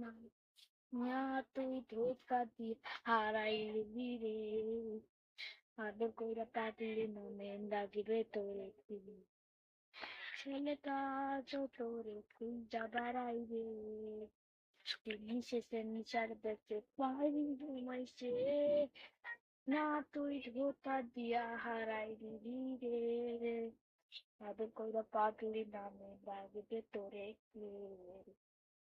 না তুই ধোকা দিয়ে হারাইলি রে, আদর কইরা কাটলি মনে লাগবে তোরে কি। ছেলেটা যত রে খুঁজা বেড়াইবে, নিশেষে নিশার দেখতে পারি ঘুমাইছে। না তুই ধোকা দিয়া হারাইলি রে, আদর কইরা পাগলি নামে লাগবে তোরে কি।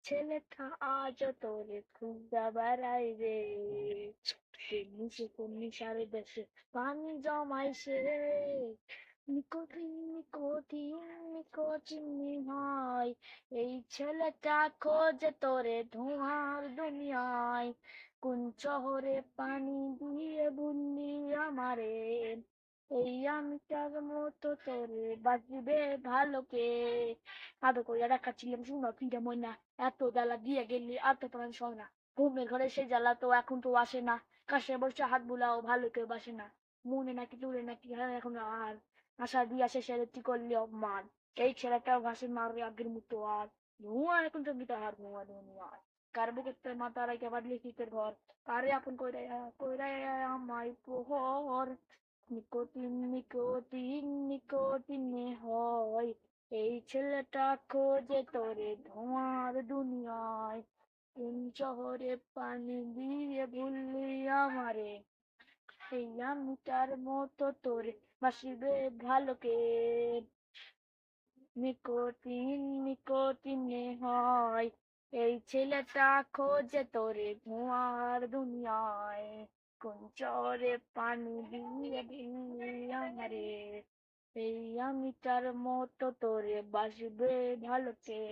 ছেলেটা আজও তোরে খুঁজা বেড়াইবে, নিশেষে নিশার দেশে পানি জমাইছে। নিকোটিন নিকোটিন নিকোটিন হয়, এই ছেলেটা খোঁজে তোরে ধোঁয়ার দুনিয়ায়। কোন শহরে পানি দিয়ে ভুললি আমারে, এই আমিটার মতো তোরে বাঁচবে ভালো কে। আদর কইরা রাখাচ্ছিলাম শুনো ফিরে ময়না, এত জ্বালা দিয়ে গেলি আর তো তোমার সয় না। ঘুমের ঘরে সেই জ্বালা তো এখন তো আসে না, কাছে বসে হাত বুলাও ভালো কেউ বাসে না। মনে নাকি দূরে নাকি হ্যাঁ এখন আর আশা দিয়া শেষের তুই করলি অপমান। এই ছেলেটাও ঘাসে মারবে আগের মতো আর, ধোঁয়া এখন তো গীতা হার ধোঁয়া ধোঁয়া। কার বুকের মাথা রাখে বাদলি শীতের ঘর, কারে আপন কইরা আমায় পোহর। নিকোটিন নিকোটিন নিকোটিনে হয়, এই ছেলেটা খোঁজে তোরে ধোঁয়ার দুনিয়ায়। কোন শহরে পানি দিয়ে ভুললি আমারে, এই আমিটার মতো তোরে বাসিবে ভালো কে। নিকোটিন নিকোটিনে হয়, এই ছেলেটা খোঁজে তোরে ধোঁয়ার দুনিয়ায়। কোন চরে পানি দিয়ে ভিড়লি আমারে, এই আমিটার মতো তোরে বাসবে ভালো কে।